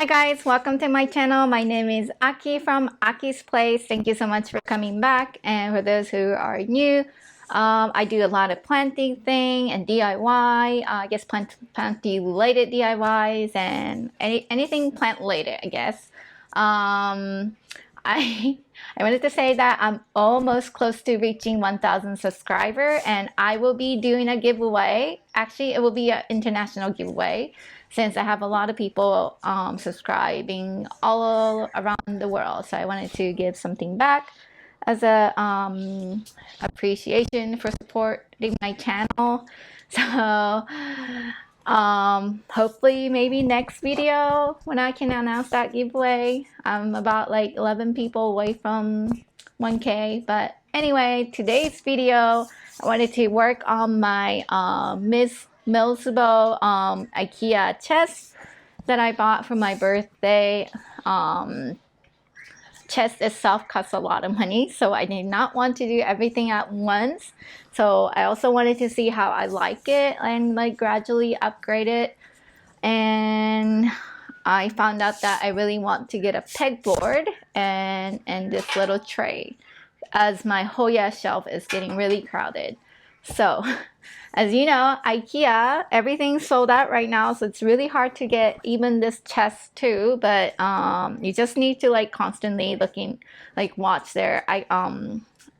Hi guys, welcome to my channel. My name is Aki from Aki's Place. Thank you so much for coming back. And for those who are new, I do a lot of planting thing and DIY. I guess planting related DIYs and anything plant related, I guess. I I wanted to say that I'm almost close to reaching 1,000 subscribers, and I will be doing a giveaway. Actually, it will be an international giveaway since I have a lot of people subscribing all around the world. So I wanted to give something back as a appreciation for supporting my channel. So hopefully maybe next video when I can announce that giveaway. I'm about like 11 people away from 1K, but anyway, today's video I wanted to work on my Milsbo IKEA chest that I bought for my birthday. Chest itself costs a lot of money, so I did not want to do everything at once. So I also wanted to see how I like it and like gradually upgrade it. And I found out that I really want to get a pegboard and this little tray, as my Hoya shelf is getting really crowded. So as you know, IKEA, everything's sold out right now, so it's really hard to get even this chest too. But you just need to like constantly watch their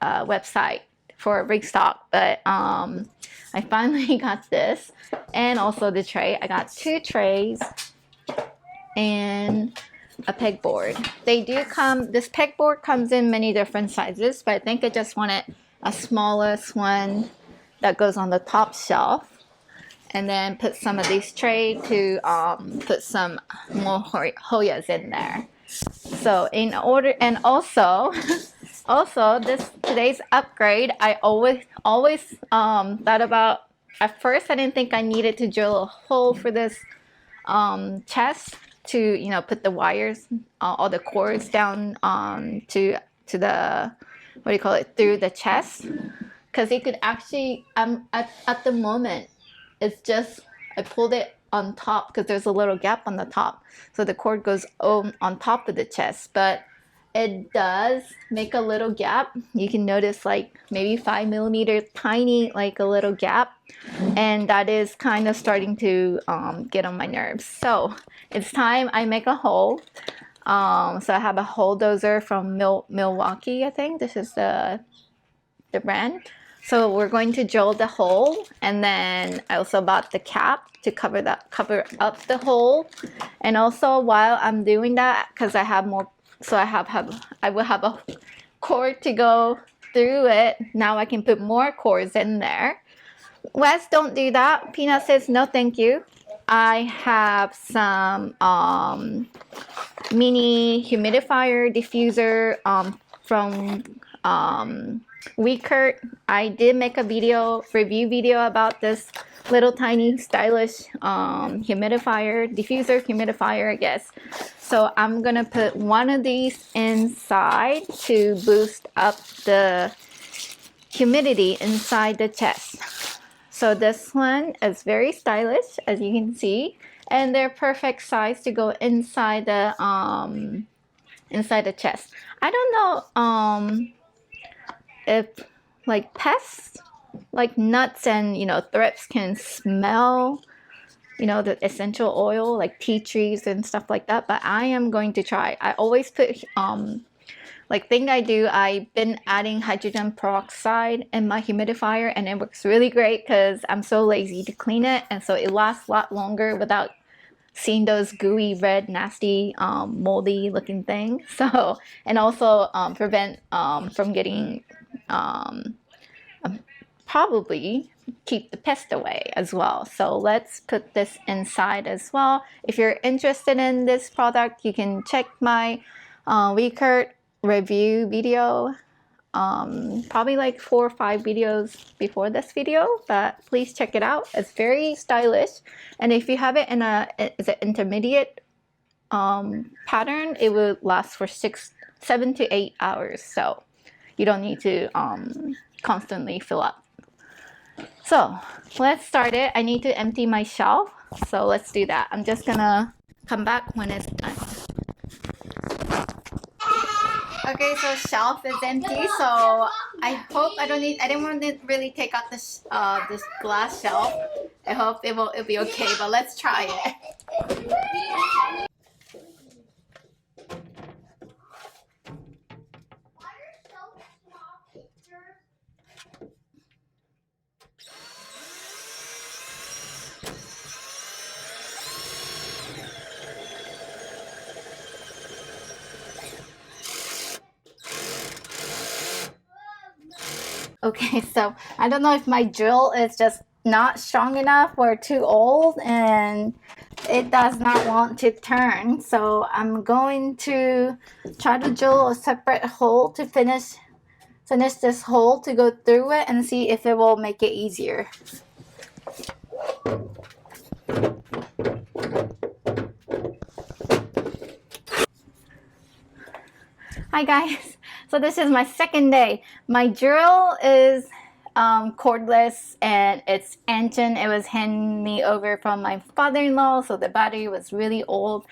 website for restock. But I finally got this, and also the tray. I got 2 trays and a pegboard. They do come, this pegboard comes in many different sizes, but I think I just wanted a smallest one that goes on the top shelf, and then put some of these trays to put some more Hoyas in there. So in order, and also this today's upgrade, I always thought about, at first I didn't think I needed to drill a hole for this chest to, you know, put the wires, all the cords down to the, what do you call it, through the chest. Because you could actually, at the moment, it's just, I pulled it on top because there's a little gap on the top. So the cord goes on top of the chest, but it does make a little gap. You can notice like maybe 5 millimeter, tiny, like a little gap. And that is kind of starting to get on my nerves. So it's time I make a hole. So I have a hole dozer from Milwaukee, I think. This is the brand. So we're going to drill the hole, and then I also bought the cap to cover up the hole. And also while I'm doing that, because I have more, so I will have a cord to go through it. Now I can put more cords in there. Wes, don't do that. Peanut says no thank you. I have some mini humidifier diffuser from WieKurt. I did make a review video about this little tiny stylish diffuser humidifier, I guess. So I'm gonna put one of these inside to boost up the humidity inside the chest. So this one is very stylish, as you can see, and they're perfect size to go inside the chest. I don't know if like pests, like nuts and, you know, thrips can smell, you know, the essential oil like tea trees and stuff like that, but I am going to try. I always put I've been adding hydrogen peroxide in my humidifier, and it works really great because I'm so lazy to clean it, and so it lasts a lot longer without seeing those gooey, red, nasty, moldy looking things. So, and also prevent from getting probably keep the pest away as well. So let's put this inside as well. If you're interested in this product, you can check my WieKurt review video, probably like 4 or 5 videos before this video, but please check it out. It's very stylish, and if you have it in it's an intermediate pattern, it will last for 7 to 8 hours, so you don't need to constantly fill up. So let's start it. I need to empty my shelf, so let's do that. I'm just gonna come back when it's done. Okay, so shelf is empty, so I hope I didn't want to really take out this glass shelf. I hope it'll be okay, but let's try it. Okay, so I don't know if my drill is just not strong enough or too old and it does not want to turn. So I'm going to try to drill a separate hole to finish this hole to go through it and see if it will make it easier. Hi guys, so this is my second day. My drill is cordless and it's ancient. It was handed me over from my father-in-law, so the battery was really old.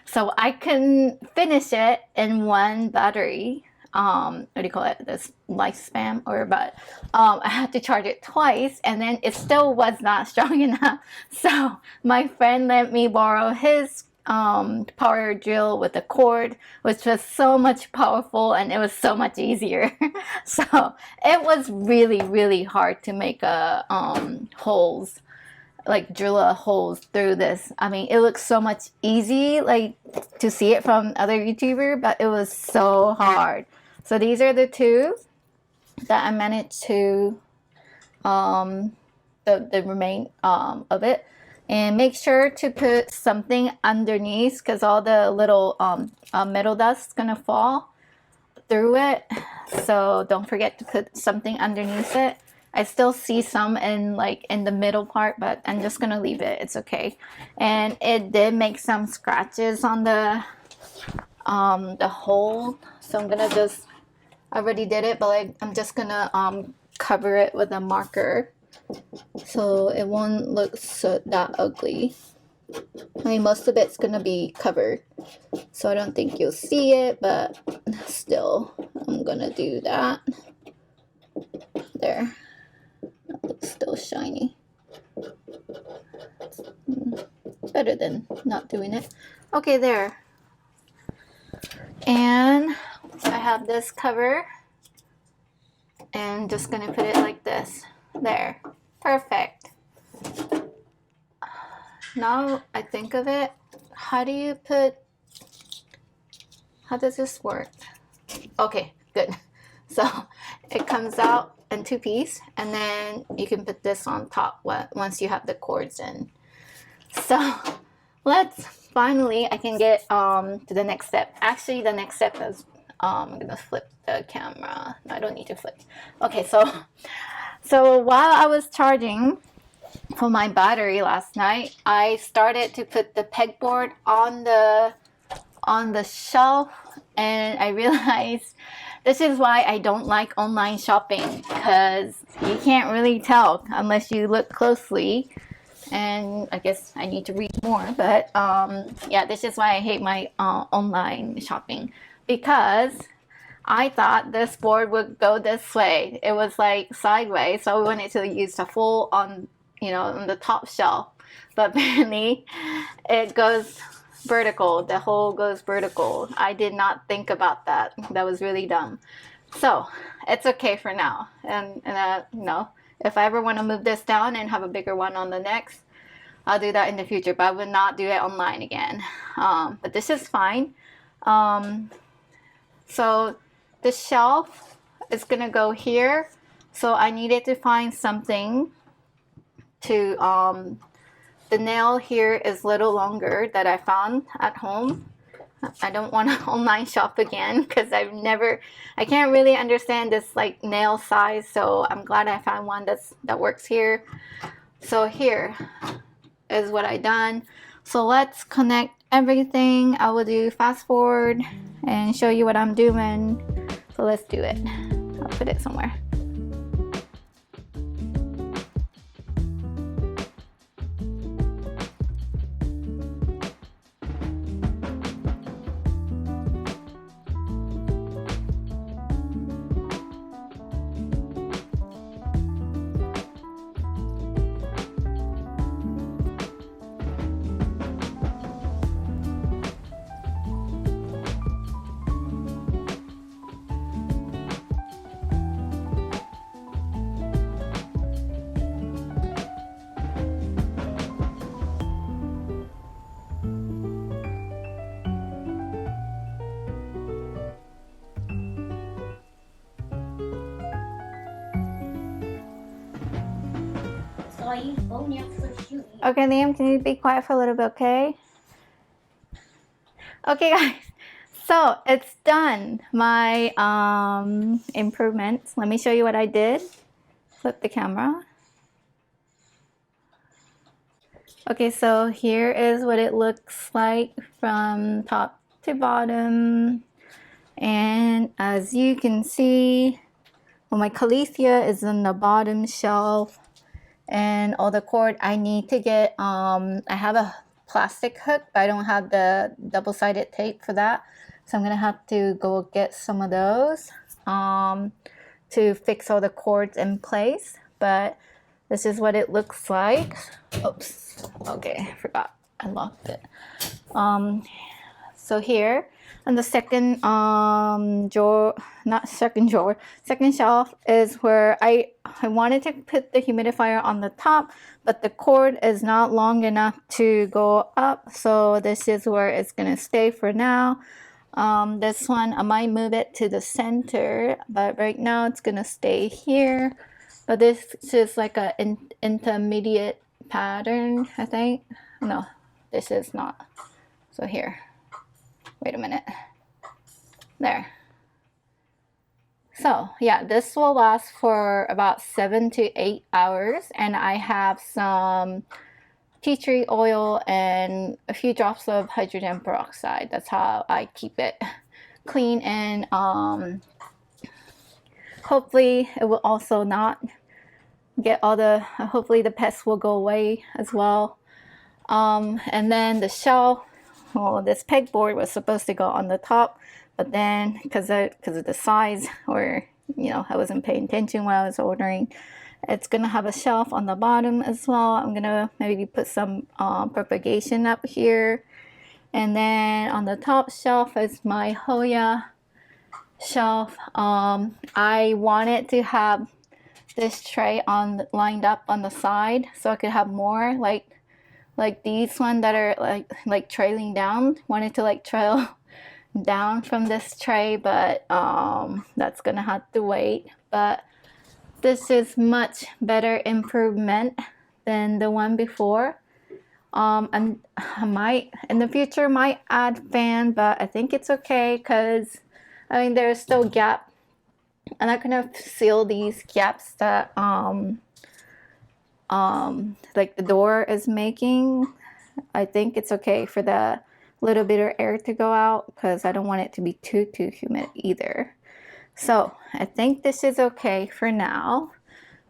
So I couldn't finish it in one battery. What do you call it? This lifespan, but I had to charge it twice and then it still was not strong enough. So my friend let me borrow his power drill with a cord, which was so much powerful and it was so much easier. So it was really hard to make a holes, like drill a holes through this. I mean, it looks so much easy like to see it from other YouTuber, but it was so hard. So these are the two that I managed to the remain of it. And make sure to put something underneath because all the little metal dust is gonna fall through it. So don't forget to put something underneath it. I still see some in the middle part, but I'm just gonna leave it. It's okay. And it did make some scratches on the hole. So I'm gonna just, I already did it, but I'm just gonna cover it with a marker, so it won't look that ugly. I mean, most of it's gonna be covered, so I don't think you'll see it, but still, I'm gonna do that. There, that looks still shiny. Better than not doing it. Okay, there. And I have this cover, and just gonna put it like this. There, perfect. Now I think of it, how does this work? Okay, good. So it comes out in two pieces, and then you can put this on top once you have the cords in. So let's finally, I can get to the next step. Actually, the next step is I'm gonna flip the camera. No, I don't need to flip. Okay, so while I was charging for my battery last night, I started to put the pegboard on the shelf, and I realized this is why I don't like online shopping, because you can't really tell unless you look closely. And I guess I need to read more, but yeah, this is why I hate my online shopping, because I thought this board would go this way. It was like sideways, so I wanted to use the full on the top shelf, but apparently it goes vertical. The hole goes vertical. I did not think about that. That was really dumb. So it's okay for now. And if I ever want to move this down and have a bigger one on the next, I'll do that in the future, but I would not do it online again. But this is fine. So the shelf is gonna go here, so I needed to find something to the nail here is a little longer that I found at home. I don't want to online shop again because I can't really understand this nail size, so I'm glad I found one that works here. So here is what I done. So let's connect everything. I will do fast forward and show you what I'm doing. So let's do it. I'll put it somewhere. Okay, Liam, can you be quiet for a little bit, okay? Okay, guys. So it's done. My improvements. Let me show you what I did. Flip the camera. Okay, so here is what it looks like from top to bottom. And as you can see, well, my Calesia is in the bottom shelf. And all the cord I need to get, I have a plastic hook, but I don't have the double-sided tape for that. So I'm gonna have to go get some of those to fix all the cords in place. But this is what it looks like. Oops. Okay, I forgot. I locked it. So here on the second second shelf is where I wanted to put the humidifier on the top, but the cord is not long enough to go up. So this is where it's gonna stay for now. This one, I might move it to the center, but right now it's gonna stay here. But this is like an intermediate pattern, I think. No, this is not. So here, wait a minute. There. So yeah, this will last for about 7 to 8 hours, and I have some tea tree oil and a few drops of hydrogen peroxide. That's how I keep it clean, and hopefully it will also not get all the, hopefully the pests will go away as well. And then the shelf, well, this pegboard was supposed to go on the top, but then because of the size, or you know, I wasn't paying attention when I was ordering, it's gonna have a shelf on the bottom as well. I'm gonna maybe put some propagation up here, and then on the top shelf is my Hoya shelf. I wanted to have this tray lined up on the side so I could have more like these one that are like trailing down. Wanted to like trail down from this tray, but that's gonna have to wait. But this is much better improvement than the one before. And I might in the future might add fan, but I think it's okay because I mean there's still gap. I'm not gonna seal these gaps that like the door is making. I think it's okay for the little bit of air to go out because I don't want it to be too humid either. So I think this is okay for now.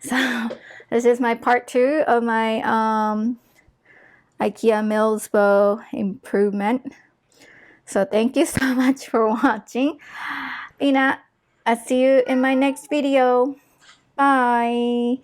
So this is my part 2 of my IKEA Milsbo improvement. So thank you so much for watching. Ina, I'll see you in my next video. Bye.